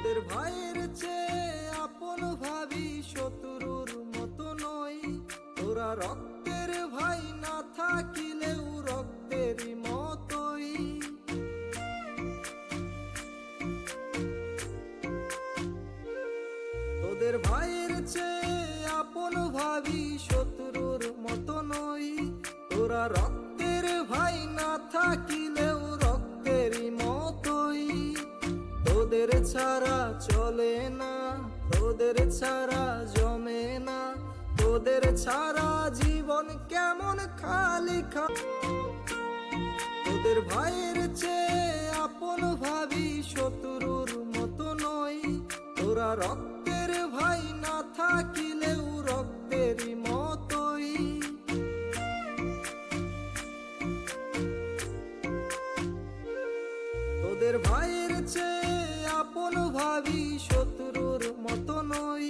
তোদের ভাইয়ের চেয়ে আপন ভাবি শত্রুর মতো নই। তোরা রক্তের ভাই না থাকিলেও রক্তেরই মতোই। তোদের ভাইয়ের চেয়ে আপন ভাবি শত্রুর মতো নই। তোরা রক্তের ভাই না থাকিলেও রক্তেরই মতোই। তোদের ছাড়া চলে না, তোদের ছাড়া জমে না, তোদের ছাড়া জীবন কেমন খালি খালি। তোদের ভাইয়ের চেয়ে আপন ভাবি শত্রুর মতো নই। তোরা রক্তের ভাই না থাকিলেও রক্তেরই মতোই। তোদের ভাইয়ের চেয়ে আপন ভাবি শত্রুর মতো নই।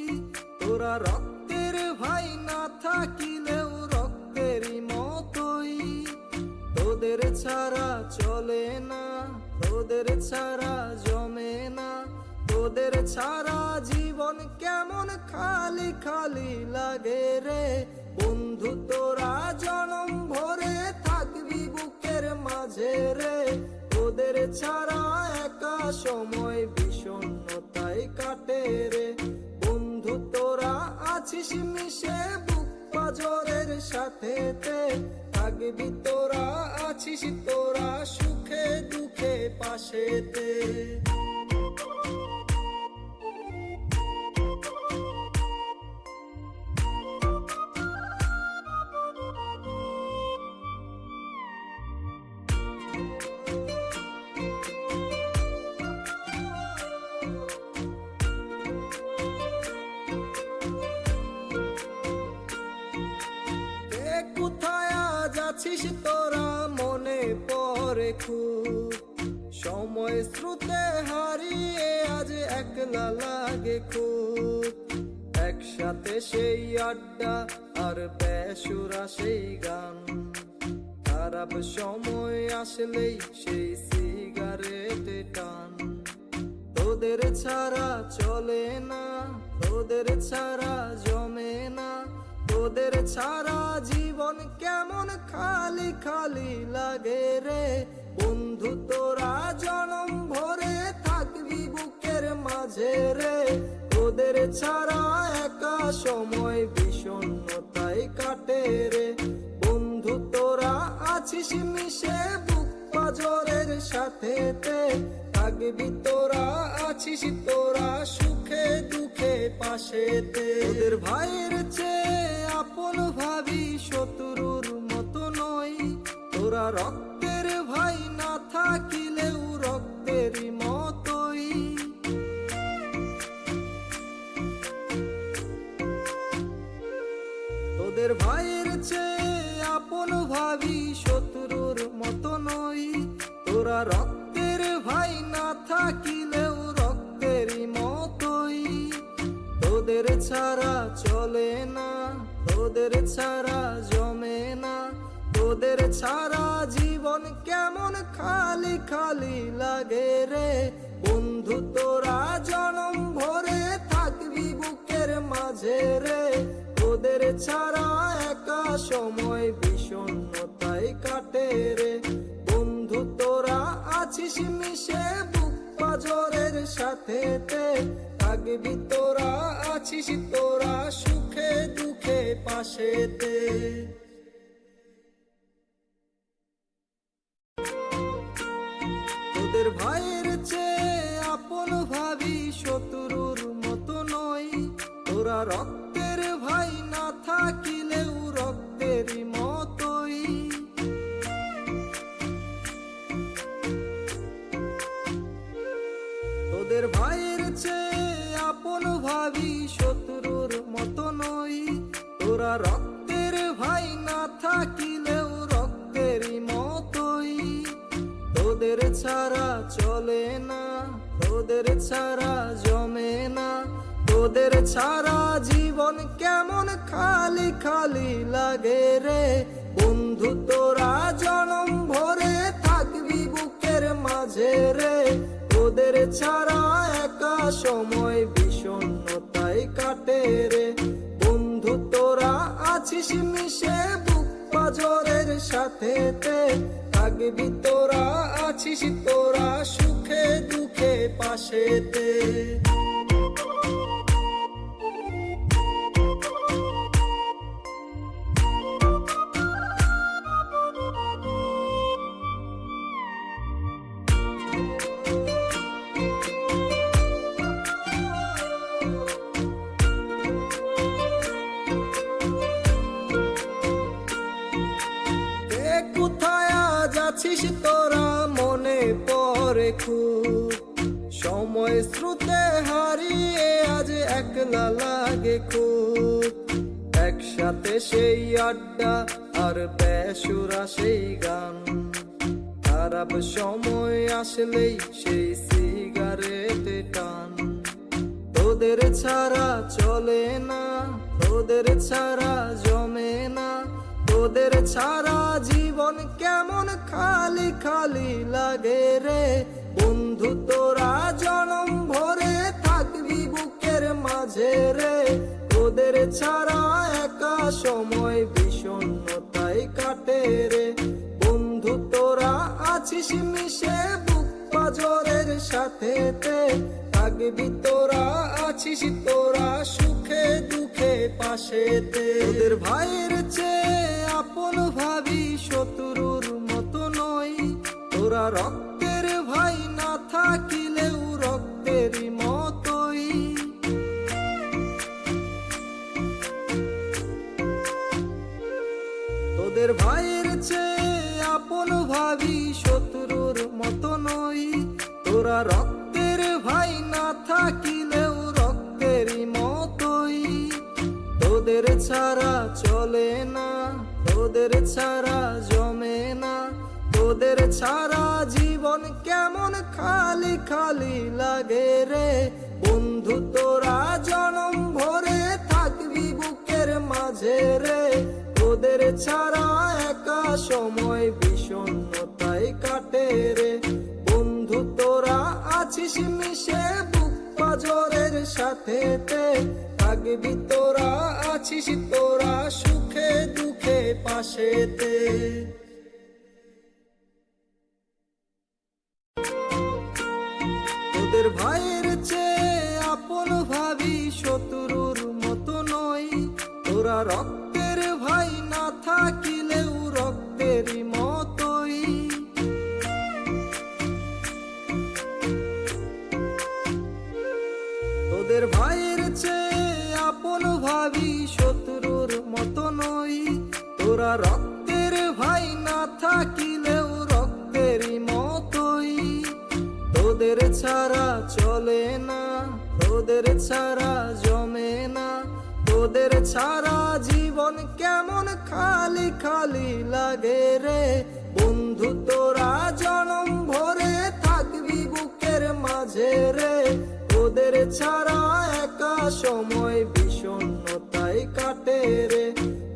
তোরা রক্তের ভাই না থাকিলেও রক্তেরই মতোই। তোদের ছাড়া চলে না, তোদের ছাড়া জমে না, তোদের ছাড়া জীবন কেমন খালি খালি লাগে রে। বন্ধু তোরা জনম ভরে থাকবি বুকের মাঝে রে। তোদের ছাড়া একা সময় বিষণ্ণতায় কাটে রে। বন্ধু তোরা আছিস মিশে বুক পাজরের সাথে, থাকবি তোরা আছিস তোরা সুখে দুঃখে পাশেতে। কোথায় আজ আছিস তোরা মনে পড়ে খুব। সময় স্রোতে হারিয়ে আজ একলা লাগে খুব। একসাথে সেই আড্ডা আর বেসুরা সেই গান। খারাপ সময় আসলেই সেই সিগারেট টান। তোদের ছাড়া চলে না, তোদের ছাড়া জমে না, তোদের ছাড়া জীবন কেমন খালি খালি লাগে রে। বন্ধু তোরা জনম ভরে থাকবি বুকের মাঝে রে। তোদের ছাড়া একা সময় বিষণ্ণতায় কাটে রে। বন্ধু তোরা আছিস মিশে বুক পাজরের সাথে, থাকবি তোরা আছিস তোরা সুখে দুঃখে পাশেতে। তোদের ভাইয়ের চেয়ে আপন ভাবি শত্রুর মতো নই। তোরা রক্তের ভাই না থাকিলেও রক্তেরই মতোই। তোদের ভাইয়ের চেয়ে আপন ভাবি শত্রুর মতো নই। তোরা রক্তের ভাই না থাকিলেও রক্তেরই মতোই। তোদের ছাড়া চলে না, তোদের ছাড়া জমে না, তোদের ছাড়া জীবন কেমন খালি খালি লাগে রে। বন্ধু তোরা জনম ভরে থাকবি বুকের মাঝে রে। তোদের ছাড়া একা সময় বিষণ্ণতায় কাটে রে। বন্ধু তোরা আছিস মিশে বুক পাজরের সাথে, থাকবি তোরা আছিস তোরা সুখে দুঃখে পাশেতে। তোদের ভাইয়ের চেয়ে আপন ভাবি শত্রুর মতো নই। তোরা রক্তের ভাই না থাকিলেও রক্তেরই মতোই। তোদের ভাইয়ের চেয়ে আপন ভাবি শত্রুর মতো নই। তোরা রক্তের ভাই না থাকিলেও রক্তেরই মতোই। তোদের ছাড়া চলে না, তোদের ছাড়া জমে না, তোদের ছাড়া জীবন কেমন খালি খালি লাগে রে। বন্ধু তোরা জনম ভরে থাকবি বুকের মাঝে রে। তোদের ছাড়া একা সময় বিষণ্ণতায় কাটে রে। বন্ধু তোরা আছিস মিশে বুক পাজরের সাথেতে, থাকবি তোরা আছিস তোরা সুখে দুঃখে পাশেতে। কোথায় আজ আছিস তোরা মনে পড়ে খুব, সময় স্রোতে হারিয়ে আজ একলা লাগে খুব। একসাথে সেই আড্ডা আর বেসুরা সেই গান, খারাপ সময় আসলেই সেই সিগারেটে টান। তোদের ছাড়া চলে না, তোদের ছাড়া জমে না, তোদের ছাড়া জীবন কেমন খালি খালি লাগে রে। বন্ধু তোরা জনম ভরে থাকবি বুকের মাঝে রে। তোদের ছাড়া একা সময় বিষণ্ণতায় কাটে রে। বন্ধু তোরা আছিস মিশে বুক পাজরের সাথেতে, থাকবি তোরা আছিস তোরা সুখে দুঃখে পাশেতে। তোদের ভাইয়ের চেয়ে আপন ভাবি শত্রুর মতো নয়, তোরা রক্তের ভাই না থাকিলেও রক্তেরই মতোই। তোদের ভাইয়ের চেয়ে আপন ভাবি শত্রুর মতো নয়, তোরা রক্তের ভাই না থাকিলেও রক্তেরই মতোই। তোদের ছাড়া চলে না, তোদের ছাড়া জমে না, তোদের ছাড়া জীবন কেমন খালি খালি লাগে রে। বন্ধু তোরা জনম ভরে থাকবি বুকের মাঝে রে। তোদের ছাড়া একা সময় বিষণ্ণতায় কাটে রে। বন্ধু তোরা আছিস মিশে বুক পাজরের সাথেতে, থাকবি তোরা আছিস তোরা সুখে দুঃখে পাশেতে। তোদের ভাইয়ের চেয়ে আপন ভাবি শত্রুর মতো নয়, তোরা রক্তের ভাই না থাকিলেও রক্তেরই মতোই। তোদের ভাইয়ের চেয়ে আপন ভাবি শত্রুর মতো নয়, তোরা রক্তের ভাই না থাকিলেও রক্তেরই মতোই। তোদের ছাড়া চলে না, তোদের ছাড়া জমে না, তোদের ছাড়া জীবন কেমন খালি খালি লাগে রে। বন্ধু তোরা জনম ভরে থাকবি বুকের মাঝে রে। তোদের ছাড়া একা সময় বিষণ্ণতায় কাটে রে।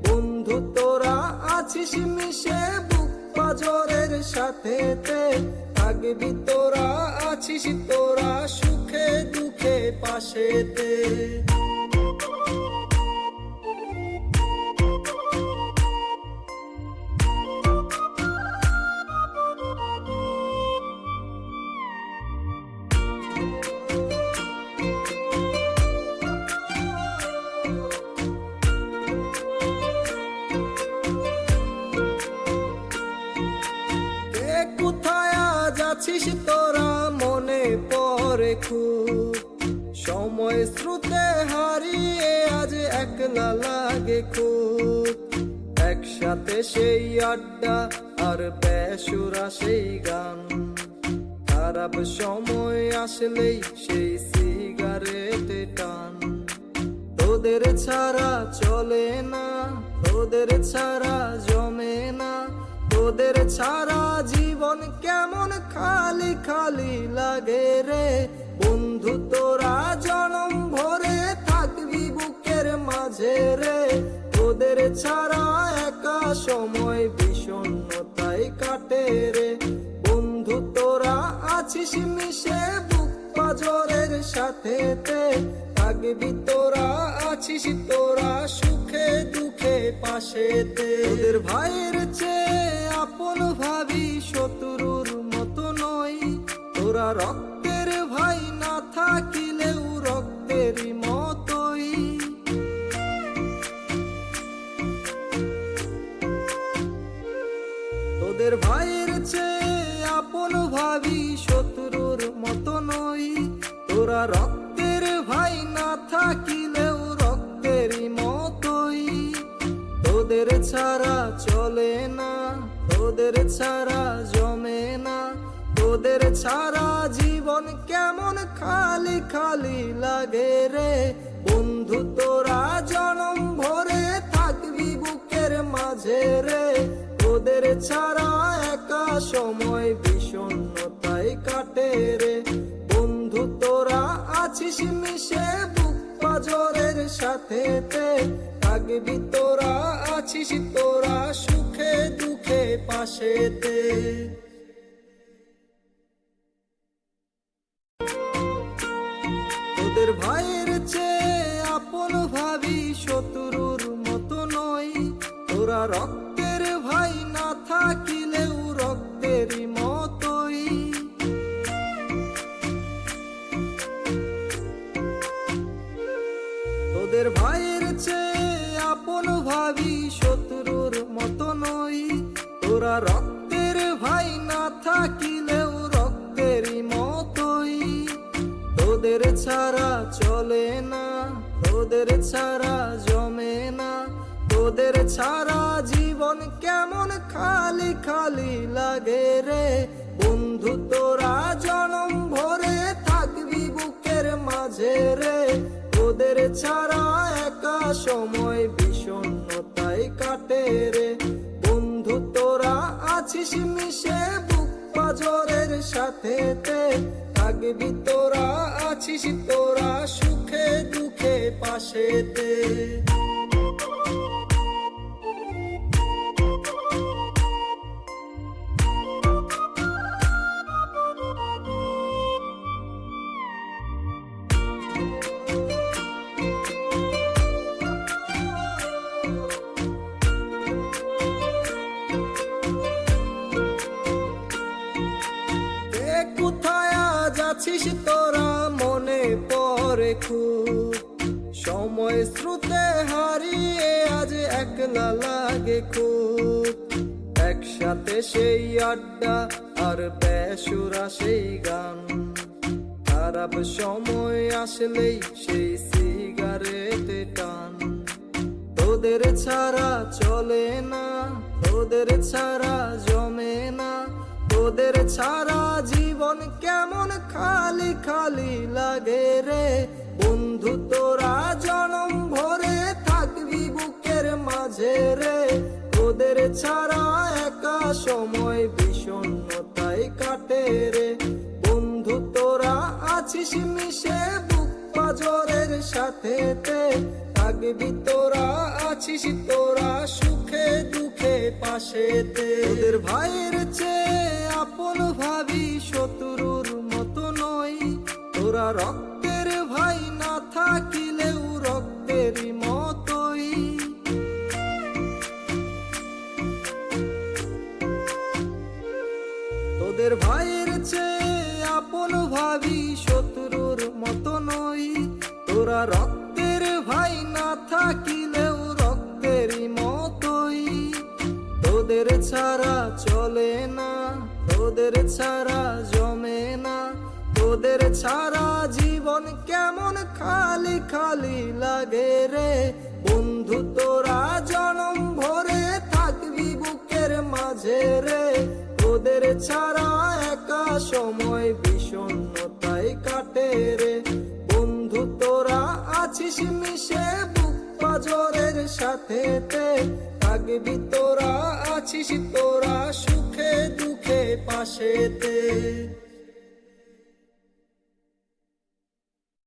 বন্ধু তোরা আছিস মিশে বুক পাজরের সাথেতে, থাকবি তোরা আছিস তোরা সুখে দুঃখে পাশেতে। কোথায় আজ আছিস তোরা মনে পড়ে খুব, সময় স্রোতে হারিয়ে আজ একলা লাগে খুব। একসাথে সেই আড্ডা আর বেসুরা সেই গান, খারাপ সময় আসলেই সেই সিগারেটে টান। তোদের ছাড়া চলে না, তোদের ছাড়া জমে না, তোদের ছাড়া জীবন কেমন খালি খালি লাগে রে। বন্ধু তোরা জনম ভরে থাকবি বুকের মাঝে রে। তোদের ছাড়া একা সময় বিষণ্ণতায় কাটে রে। বন্ধু তোরা আছিস মিশে বুক পাজরের সাথেতে, থাকবি তোরা, আছিস তোরা সুখে দুঃখে পাশেতে। তোদের ভাইয়ের চেয়ে আপন ভাবি, শত্রুর মতো নই। তোরা রক্তের ভাই, না থাকিলেও রক্তেরই মতোই। তোদের ভাইয়ের চেয়ে আপন ভাবি, শত্রুর মতো নই। তোরা রক্তের ভাই, না থাকিলেও রক্তেরই মতোই। তোদের ছাড়া চলে না, তোদের ছাড়া জমে না। তোদের ছাড়া জীবন কেমন খালি খালি লাগে রে। বন্ধু তোরা জনম ভরে থাকবি বুকের মাঝে রে। তোদের ছাড়া একা সময় বিষণ্ণতায় কাটে রে। বন্ধু তোরা আছিস মিশে বুক পাজরের সাথেতে, থাকবি তোরা, আছিস তোরা সুখে দুঃখে পাশেতে। তোদের ভাইয়ের চেয়ে আপন ভাবি, শত্রুর মতো নই। তোরা রক্তের ভাই, না থাকিলেও রক্তেরই মতোই। তোদের ভাইয়ের চেয়ে আপন ভাবি, শত্রুর মতো নই। তোরা রক্তের ভাই, না থাকিলেও রক্তেরই মতোই। তোদের ছাড়া চলে না, তোদের ছাড়া জমে না। তোদের ছাড়া জীবন কেমন খালি খালি লাগে রে। বন্ধু তোরা জনম ভরে থাকবি বুকের মাঝে রে। তোদের ছাড়া একা সময় বিষণ্ণতায় কাটে রে। বন্ধু তোরা আছিস মিশে বুক পাজরের সাথেতে, থাকবি তোরা, আছিস তোরা সুখে দুঃখে পাশেতে। কোথায় আজ আছিস তোরা, মনে পড়ে খুব। সময় স্রোতে হারিয়ে আজ একলা লাগে খুব। একসাথে সেই আড্ডা আর বেসুরা সেই গান। খারাপ সময় আসলেই সেই সিগারেটে টান। তোদের ছাড়া চলে না, তোদের ছাড়া জমে না। তোদের ছাড়া জীবন কেমন খালি খালি লাগে রে। বন্ধু তোরা জনম ভরে থাকবি বুকের মাঝে রে। তোদের ছাড়া একা সময় বিষণ্ণতায় কাটে রে। বন্ধু তোরা আছিস মিশে বুক পাজরের সাথেতে, থাকবি তোরা, আছিস তোরা সুখে দুঃখে পাশেতে। তোদের ভাইয়ের চেয়ে আপন ভাবি, শত্রুর মতো নই। তোরা রক্তের ভাই, না থাকিলেও রক্তেরই মতোই। তোদের ভাইয়ের চেয়ে আপন ভাবি, শত্রুর মতো নই। তোরা রক্তের ভাই, না থাকিলেও রক্তেরই মতোই। তোদের ছাড়া চলে না, তোদের ছাড়া জমে না। তোদের ছাড়া জীবন কেমন খালি খালি লাগে রে। বন্ধু তোরা জনম ভরে থাকবি বুকের মাঝে রে। তোদের ছাড়া একা সময় বিষণ্ণতায় কাটে রে। বন্ধু তোরা আছিস মিশে বুক পাজরের সাথেতে, থাকবি তোরা, আছিস তোরা সুখে দুঃখে পাশেতে।